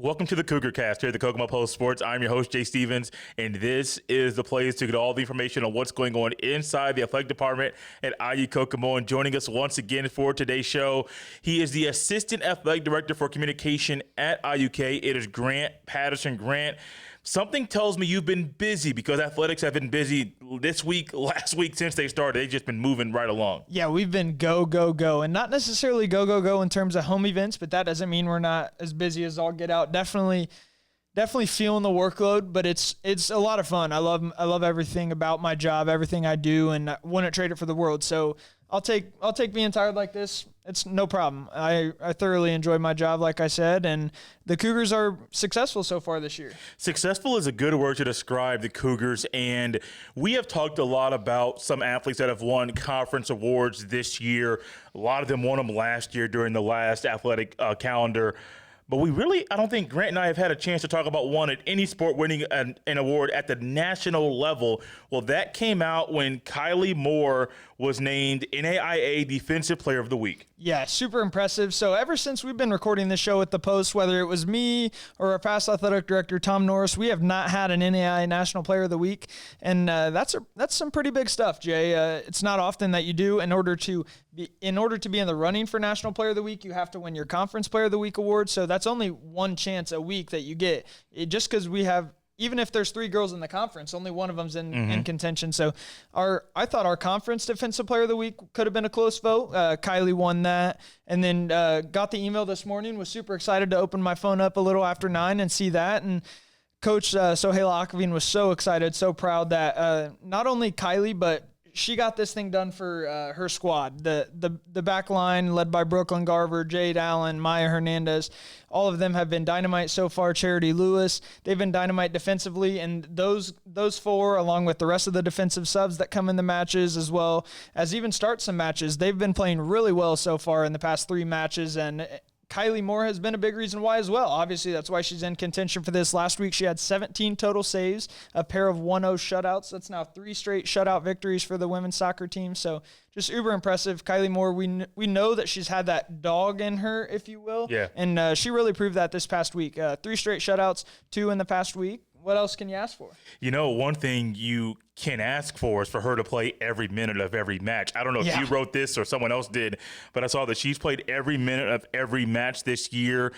Welcome to the Cougar Cast here at the Kokomo Post Sports. I'm your host, Jay Stevens, and this is the place to get all the information on what's going on inside the athletic department at IU Kokomo. And joining us once again for today's show, he is the Assistant Athletic Director for Communication at IUK. It is Grant Patterson. Grant, something tells me you've been busy because athletics have been busy this week, last week, since they started. They've just been moving right along. Yeah, we've been go, go, go. And not necessarily go, go, go in terms of home events, but that doesn't mean we're not as busy as all get out. Definitely feeling the workload, but it's a lot of fun. I love everything about my job, everything I do, and I wouldn't trade it for the world. So I'll take being tired like this. It's no problem. I thoroughly enjoy my job, like I said, and the Cougars are successful so far this year. Successful is a good word to describe the Cougars, and we have talked a lot about some athletes that have won conference awards this year. A lot of them won them last year during the last athletic calendar. But I don't think Grant and I have had a chance to talk about one at any sport winning an award at the national level. Well, that came out when Kylie Moore was named NAIA Defensive Player of the Week. Yeah, super impressive. So ever since we've been recording this show at the Post, whether it was me or our past athletic director, Tom Norris, we have not had an NAIA National Player of the Week. And that's some pretty big stuff, Jay. It's not often that you do. In order to be in the running for National Player of the Week, you have to win your Conference Player of the Week award. So that's only one chance a week that you get. Just because we have, even if there's 3 girls in the conference, only one of them's in contention. So I thought our conference defensive player of the week could have been a close vote. Kylie won that, and then got the email this morning. Was super excited to open my phone up a little after 9 and see that. And Coach Sohaila Akavine was so excited, so proud that not only Kylie, but she got this thing done for her squad. The back line led by Brooklyn Garver, Jade Allen, Maya Hernandez. All of them have been dynamite so far. Charity Lewis, they've been dynamite defensively. And those 4, along with the rest of the defensive subs that come in the matches, as well as even start some matches, they've been playing really well so far in the past 3 matches. And Kylie Moore has been a big reason why as well. Obviously, that's why she's in contention for this. Last week, she had 17 total saves, a pair of 1-0 shutouts. That's now 3 straight shutout victories for the women's soccer team. So just uber impressive. Kylie Moore, we know that she's had that dog in her, if you will. Yeah. And she really proved that this past week. 3 straight shutouts, 2 in the past week. What else can you ask for? One thing you can ask for is for her to play every minute of every match. I don't know if you wrote this or someone else did, but I saw that she's played every minute of every match this year,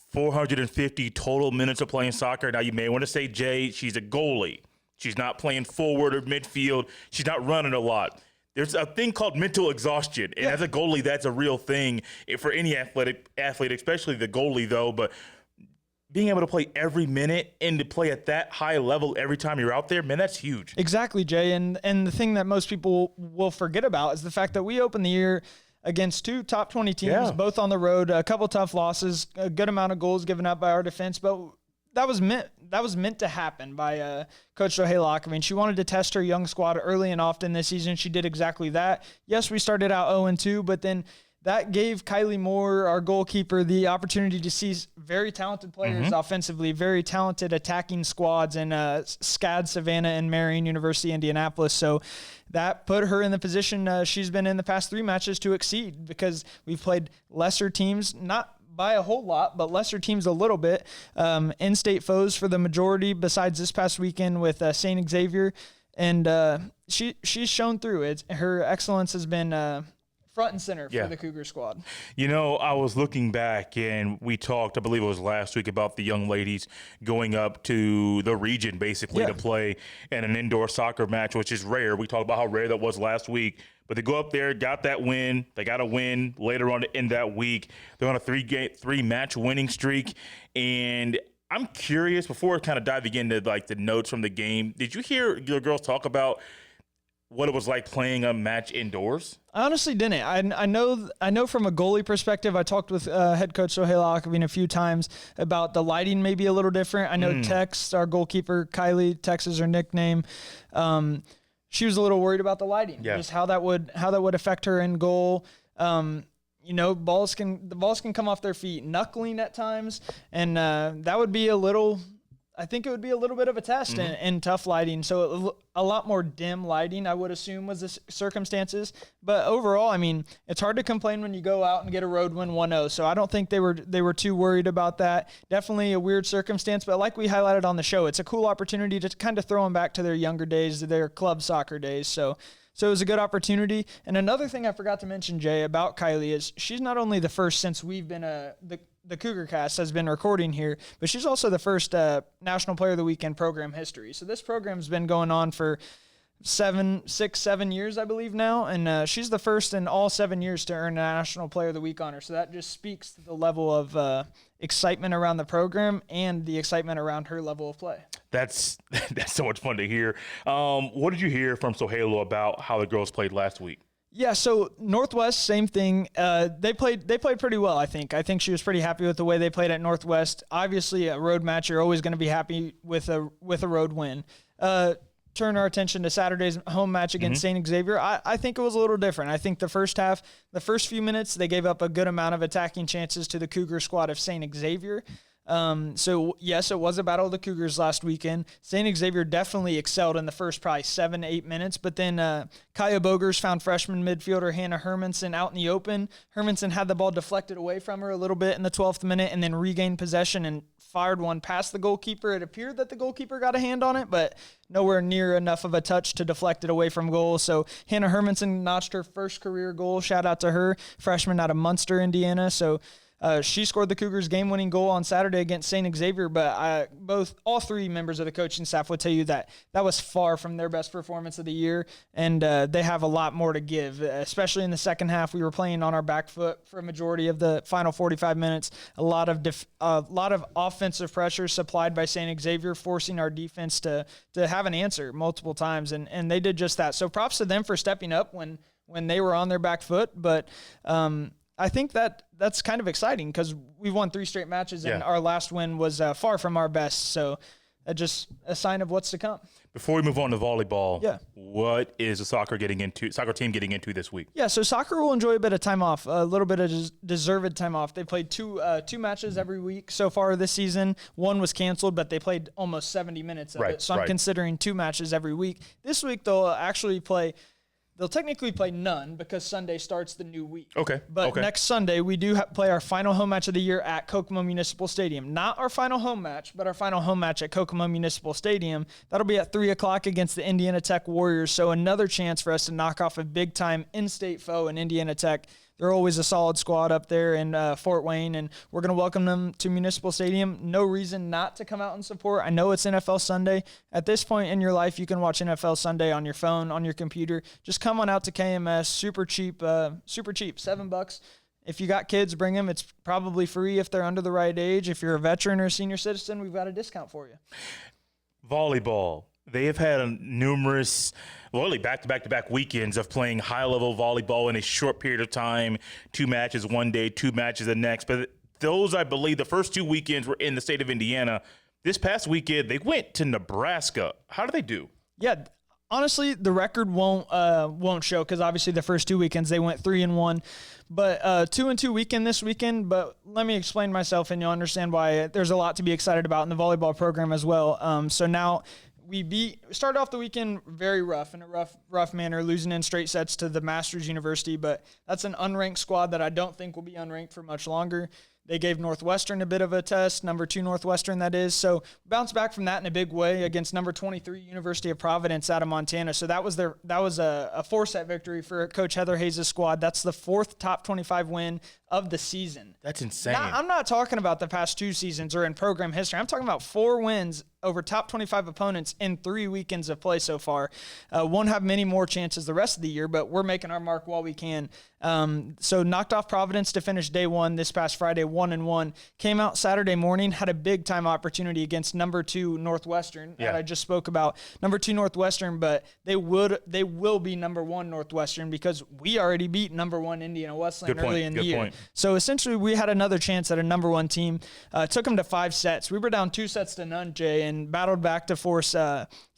450 total minutes of playing soccer. Now, you may want to say, Jay, she's a goalie. She's not playing forward or midfield. She's not running a lot. There's a thing called mental exhaustion, and as a goalie, that's a real thing for any athlete, especially the goalie, though. But being able to play every minute and to play at that high level every time you're out there, man, that's huge. Exactly, Jay. And the thing that most people will forget about is the fact that we opened the year against 2 top 20 teams, both on the road, a couple tough losses, a good amount of goals given up by our defense, but that was meant to happen by Coach Sohaila Akavine. She wanted to test her young squad early and often this season. She did exactly that. Yes, we started out 0-2, but then that gave Kylie Moore, our goalkeeper, the opportunity to see very talented players offensively, very talented attacking squads in SCAD, Savannah, and Marion University, Indianapolis. So that put her in the position she's been in the past 3 matches to exceed, because we've played lesser teams, not by a whole lot, but lesser teams a little bit. In-state foes for the majority, besides this past weekend with St. Xavier. And she's shown through. Her excellence has been front and center for the Cougar squad. I was looking back, and we talked, I believe it was last week, about the young ladies going up to the region basically to play in an indoor soccer match, which is rare. We talked about how rare that was last week. But they go up there, got that win. They got a win later on in that week. They're on a 3-match winning streak. And I'm curious, before kind of diving into the notes from the game, did you hear your girls talk about what it was like playing a match indoors? I honestly didn't. I know from a goalie perspective, I talked with head coach Sohaila Akavine a few times about the lighting may be a little different. I know Tex, our goalkeeper, Kylie, Tex is her nickname. She was a little worried about the lighting, just how that would affect her in goal. The balls can come off their feet, knuckling at times, and that would be a little I think it would be a little bit of a test in tough lighting. So a lot more dim lighting, I would assume, was the circumstances. But overall, I mean, it's hard to complain when you go out and get a road win 1-0. So I don't think they were too worried about that. Definitely a weird circumstance, but like we highlighted on the show, it's a cool opportunity to kind of throw them back to their younger days, their club soccer days. So it was a good opportunity. And another thing I forgot to mention, Jay, about Kylie is she's not only the first since we've been the Cougar Cast has been recording here, but she's also the first National Player of the Week in program history. So this program's been going on for 7 years, I believe now, and she's the first in all 7 years to earn a National Player of the Week honor. So that just speaks to the level of excitement around the program and the excitement around her level of play. That's so much fun to hear. What did you hear from Sohelo about how the girls played last week? Yeah, so Northwest, same thing. They played pretty well, I think. I think she was pretty happy with the way they played at Northwest. Obviously, a road match, you're always going to be happy with a road win. Turn our attention to Saturday's home match against St. Xavier. I think it was a little different. I think the first half, the first few minutes, they gave up a good amount of attacking chances to the Cougar squad of St. Xavier. So yes, it was a battle of the Cougars last weekend. St. Xavier definitely excelled in the first probably 7-8 minutes, but then Kaya Bogers found freshman midfielder Hannah Hermanson out in the open. Hermanson had the ball deflected away from her a little bit in the 12th minute and then regained possession and fired one past the goalkeeper. It appeared that the goalkeeper got a hand on it, but nowhere near enough of a touch to deflect it away from goal. So Hannah Hermanson notched her first career goal. Shout out to her, freshman out of Munster, Indiana. So she scored the Cougars' game-winning goal on Saturday against St. Xavier, but all three members of the coaching staff would tell you that was far from their best performance of the year, and they have a lot more to give, especially in the second half. We were playing on our back foot for a majority of the final 45 minutes. A lot of offensive pressure supplied by St. Xavier, forcing our defense to have an answer multiple times, and they did just that. So props to them for stepping up when they were on their back foot, but I think that's kind of exciting because we've won 3 straight matches and our last win was far from our best. So just a sign of what's to come. Before we move on to volleyball, what is the soccer team getting into this week? Yeah, so soccer will enjoy a bit of time off, a little bit of deserved time off. They played two matches every week so far this season. One was canceled, but they played almost 70 minutes of it. So I'm considering 2 matches every week. This week they'll technically play none because Sunday starts the new week. Okay. But next Sunday, we do play our final home match of the year at Kokomo Municipal Stadium. Not our final home match, but our final home match at Kokomo Municipal Stadium. That'll be at 3 o'clock against the Indiana Tech Warriors. So another chance for us to knock off a big-time in-state foe in Indiana Tech. They're always a solid squad up there in Fort Wayne, and we're going to welcome them to Municipal Stadium. No reason not to come out and support. I know it's NFL Sunday. At this point in your life, you can watch NFL Sunday on your phone, on your computer. Just come on out to KMS. Super cheap, $7. If you got kids, bring them. It's probably free if they're under the right age. If you're a veteran or a senior citizen, we've got a discount for you. Volleyball. They have had numerous, back-to-back weekends of playing high-level volleyball in a short period of time. 2 matches one day, 2 matches the next. But those, I believe, the first 2 weekends were in the state of Indiana. This past weekend, they went to Nebraska. How did they do? Yeah, honestly, the record won't show because obviously the first 2 weekends they went 3-1. But 2-2 weekend this weekend. But let me explain myself, and you'll understand why there's a lot to be excited about in the volleyball program as well. So now we started off the weekend very rough, in a rough manner, losing in straight sets to the Masters University, but that's an unranked squad that I don't think will be unranked for much longer. They gave Northwestern a bit of a test, number 2 Northwestern that is. So bounced back from that in a big way against number 23 University of Providence out of Montana. So that was a 4-set victory for Coach Heather Hayes' squad. That's the 4th top 25 win of the season. That's insane. I'm not talking about the past 2 seasons or in program history. I'm talking about 4 wins over top 25 opponents in 3 weekends of play so far. Won't have many more chances the rest of the year, but we're making our mark while we can. So knocked off Providence to finish day 1 this past Friday, 1-1. Came out Saturday morning, had a big time opportunity against number 2 Northwestern that I just spoke about. Number 2 Northwestern, but they will be number 1 Northwestern because we already beat number 1 Indiana Wesleyan early in the year. Point. So essentially we had another chance at a number 1 team. Took them to 5 sets. We were down 2 sets to none, Jay, and battled back to force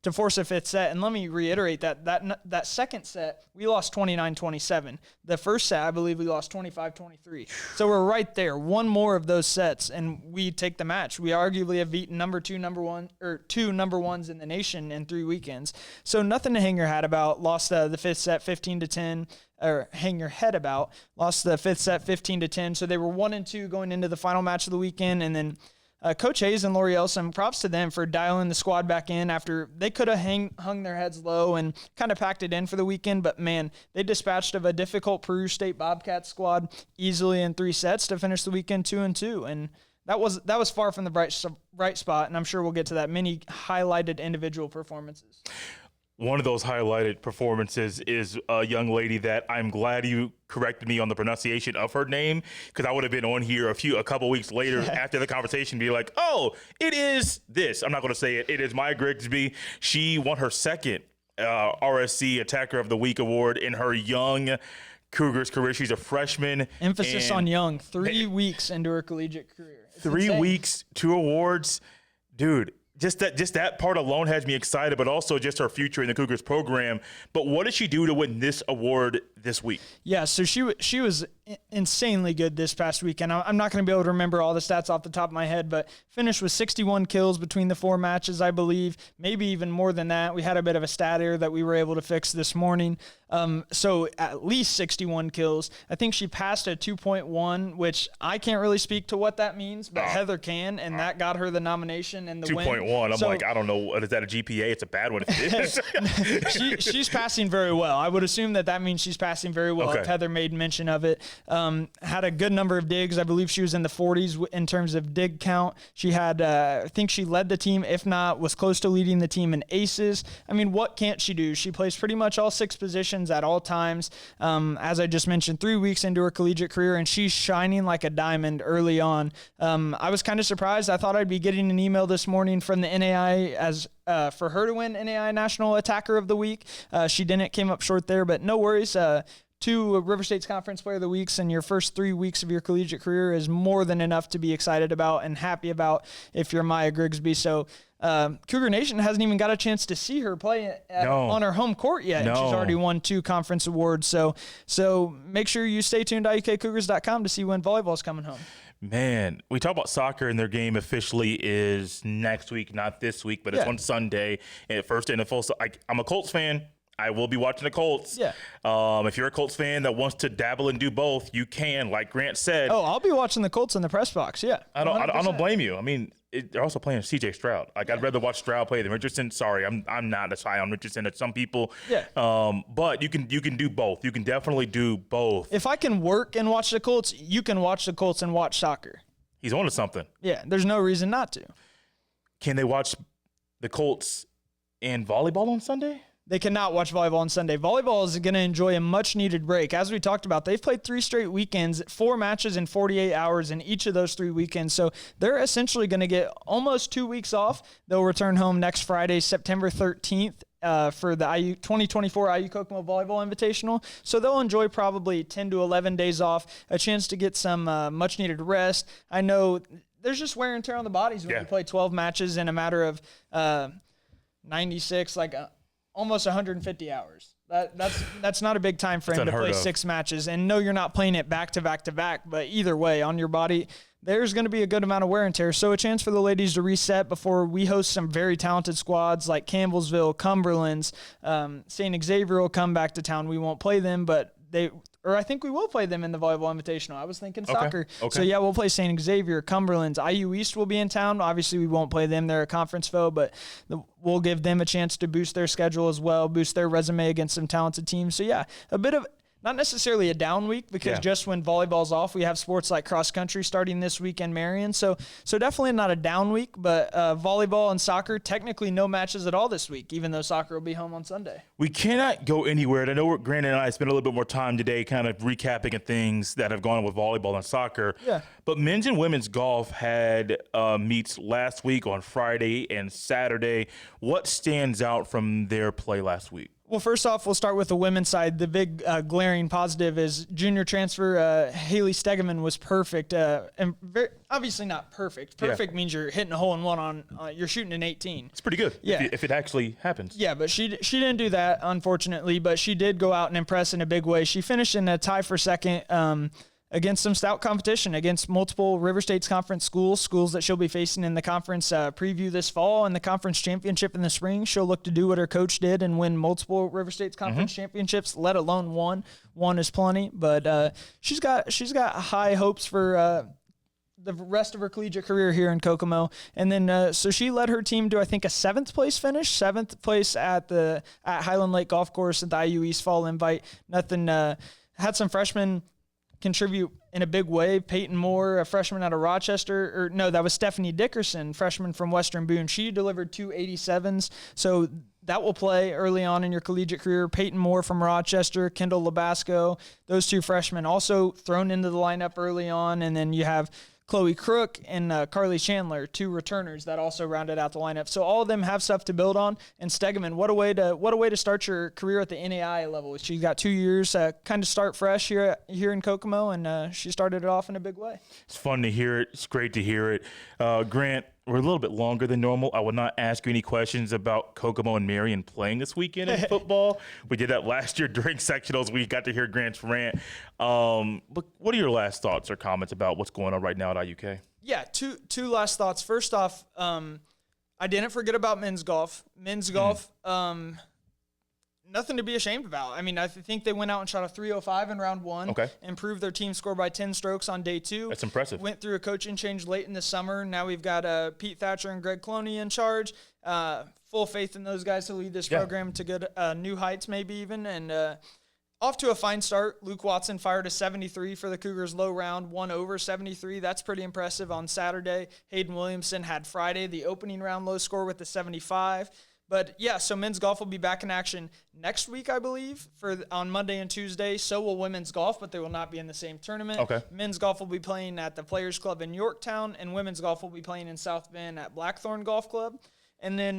to force a fifth set. And let me reiterate that second set, we lost 29-27. The first set, I believe we lost 25-23. So we're right there. One more of those sets, and we take the match. We arguably have beaten two number ones in the nation in 3 weekends. So nothing to hang your hat about. Lost the fifth set 15-10. Or hang your head about. Lost the fifth set 15-10. So they were 1-2 going into the final match of the weekend, and then Coach Hayes and Lori Elson, props to them for dialing the squad back in after they could have hung their heads low and kind of packed it in for the weekend. But, man, they dispatched of a difficult Peru State Bobcats squad easily in 3 sets to finish the weekend 2-2. And that was far from the bright spot, and I'm sure we'll get to that. Many highlighted individual performances. One of those highlighted performances is a young lady that I'm glad you corrected me on the pronunciation of her name, because I would have been on here a couple weeks later after the conversation be like, oh, it is this. I'm not going to say it. It is Maya Grigsby. She won her second RSC Attacker of the Week award in her young Cougars career. She's a freshman. Emphasis on young. 3 weeks into her collegiate career. It's 3 insane. weeks, 2 awards. Dude. Just that part alone has me excited, but also just her future in the Cougars program. But what did she do to win this award this week? Yeah, so she was insanely good this past weekend. I'm not going to be able to remember all the stats off the top of my head, but finished with 61 kills between the 4 matches, I believe, maybe even more than that. We had a bit of a stat error that we were able to fix this morning. So at least 61 kills. I think she passed a 2.1, which I can't really speak to what that means, but Heather can, and that got her the nomination and the win. 2.1. I'm like, I don't know. Is that a GPA? It's a bad one. She's passing very well. I would assume that means she's passing very well. Okay. If Heather made mention of it. Had a good number of digs. I believe she was in the 40s in terms of dig count. She had, I think she led the team, if not was close to leading the team in aces. I mean, what can't she do? She plays pretty much all 6 positions at all times. As I just mentioned, 3 weeks into her collegiate career, and she's shining like a diamond early on. I was kind of surprised. I thought I'd be getting an email this morning from the NAI as for her to win NAI National Attacker of the Week. She didn't, came up short there, but no worries. 2 River State's Conference Player of the Weeks in your first 3 weeks of your collegiate career is more than enough to be excited about and happy about if you're Maya Grigsby. So Cougar Nation hasn't even got a chance to see her play on her home court yet. And she's already won 2 conference awards. So make sure you stay tuned to IUKCougars.com to see when volleyball's coming home. Man, we talk about soccer, and their game officially is next week, not this week, but it's on Sunday. And first NFL. So I'm a Colts fan. I will be watching the Colts. Yeah. If you're a Colts fan that wants to dabble and do both, you can. Like Grant said. Oh, I'll be watching the Colts in the press box. Yeah. I don't blame you. I mean, they're also playing C.J. Stroud. Like I'd rather watch Stroud play than Richardson. Sorry, I'm not as high on Richardson as some people. Yeah. But you can do both. You can definitely do both. If I can work and watch the Colts, you can watch the Colts and watch soccer. He's on to something. Yeah. There's no reason not to. Can they watch the Colts and volleyball on Sunday? They cannot watch volleyball on Sunday. Volleyball is going to enjoy a much-needed break. As we talked about, they've played 3 straight weekends, 4 matches in 48 hours in each of those 3 weekends. So they're essentially going to get almost 2 weeks off. They'll return home next Friday, September 13th. For the 2024 IU Kokomo Volleyball Invitational. So they'll enjoy probably 10 to 11 days off, a chance to get some much-needed rest. I know there's just wear and tear on the bodies when you play 12 matches in a matter of 96, almost 150 hours. That's not a big time frame to play 6 matches. And no, you're not playing it back to back to back, but either way, on your body, there's going to be a good amount of wear and tear. So a chance for the ladies to reset before we host some very talented squads like Campbellsville, Cumberland's, St. Xavier will come back to town. We won't play them, but I think we will play them in the Volleyball Invitational. I was thinking soccer. Okay. So, yeah, we'll play St. Xavier, Cumberland's. IU East will be in town. Obviously, we won't play them. They're a conference foe, but we'll give them a chance to boost their schedule as well, boost their resume against some talented teams. So, yeah, a bit of – not necessarily a down week because just when volleyball's off, we have sports like cross country starting this week in Marion. So definitely not a down week, but volleyball and soccer, technically no matches at all this week, even though soccer will be home on Sunday. We cannot go anywhere. And I know Grant and I spent a little bit more time today kind of recapping things that have gone on with volleyball and soccer. Yeah. But men's and women's golf had meets last week on Friday and Saturday. What stands out from their play last week? Well, first off, we'll start with the women's side. The big glaring positive is junior transfer Haley Stegeman was perfect, and obviously not perfect. Perfect means you're hitting a hole in one on you're shooting an 18. It's pretty good. Yeah. If it actually happens. Yeah, but she didn't do that, unfortunately. But she did go out and impress in a big way. She finished in a tie for second. Against some stout competition, against multiple River States Conference schools that she'll be facing in the conference preview this fall and the conference championship in the spring. She'll look to do what her coach did and win multiple River States Conference championships, let alone one. One is plenty, but she's got high hopes for the rest of her collegiate career here in Kokomo. And then so she led her team to, I think, a 7th place finish, 7th place at Highland Lake Golf Course at the IU East Fall Invite. Had some freshmen contribute in a big way. Peyton Moore, a freshman out of Rochester, that was Stephanie Dickerson, freshman from Western Boone. She delivered 2 87s. So that will play early on in your collegiate career. Peyton Moore from Rochester, Kendall Labasco, those 2 freshmen also thrown into the lineup early on. And then you have Chloe Crook and Carly Chandler, 2 returners that also rounded out the lineup. So all of them have stuff to build on. And Stegeman, what a way to start your career at the NAI level. She's got 2 years, kind of start fresh here in Kokomo, and she started it off in a big way. It's fun to hear it. It's great to hear it. Grant, we're a little bit longer than normal. I will not ask you any questions about Kokomo and Marion playing this weekend in football. We did that last year during sectionals. We got to hear Grant's rant. But what are your last thoughts or comments about what's going on right now at IUK? Yeah, two last thoughts. First off, I didn't forget about men's golf. Men's golf, nothing to be ashamed about. I mean, I think they went out and shot a 305 in round 1. Okay. Improved their team score by 10 strokes on day 2. That's impressive. Went through a coaching change late in the summer. Now we've got Pete Thatcher and Greg Cloney in charge. Full faith in those guys to lead this program to good new heights, maybe even. And off to a fine start. Luke Watson fired a 73 for the Cougars low round, 1 over 73. That's pretty impressive on Saturday. Hayden Williamson had Friday the opening round low score with the 75. But, yeah, so men's golf will be back in action next week, I believe, on Monday and Tuesday. So will women's golf, but they will not be in the same tournament. Okay. Men's golf will be playing at the Players Club in Yorktown, and women's golf will be playing in South Bend at Blackthorn Golf Club. And then,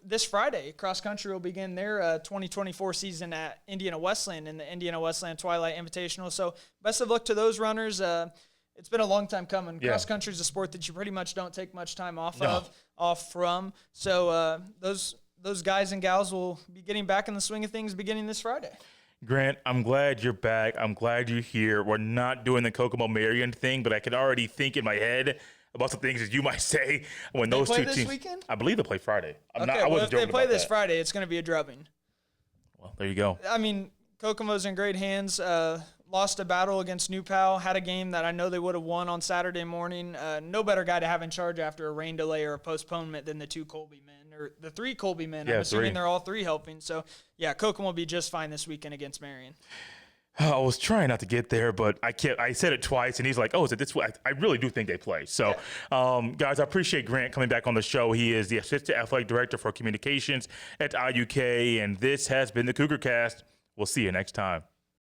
this Friday, cross country will begin their 2024 season at Indiana Westland in the Indiana Westland Twilight Invitational. So best of luck to those runners. It's been a long time coming. Yeah. Cross country is a sport that you pretty much don't take much time off from. So those guys and gals will be getting back in the swing of things beginning this Friday. Grant, I'm glad you're back. I'm glad you're here. We're not doing the Kokomo Marion thing, but I can already think in my head about some things that you might say when those 2 teams. This weekend? I believe they play Friday. If they play this Friday, it's going to be a drubbing. Well, there you go. I mean, Kokomo's in great hands. Lost a battle against New Pal, had a game that I know they would have won on Saturday morning. No better guy to have in charge after a rain delay or a postponement than the 2 Colby men, or the 3 Colby men. I'm assuming they're all 3 helping. So, yeah, Kokomo will be just fine this weekend against Marion. I was trying not to get there, but I said it twice, and he's like, oh, is it this way? I really do think they play. So, guys, I appreciate Grant coming back on the show. He is the Assistant Athletic Director for Communications at IUK, and this has been the Cougar Cast. We'll see you next time.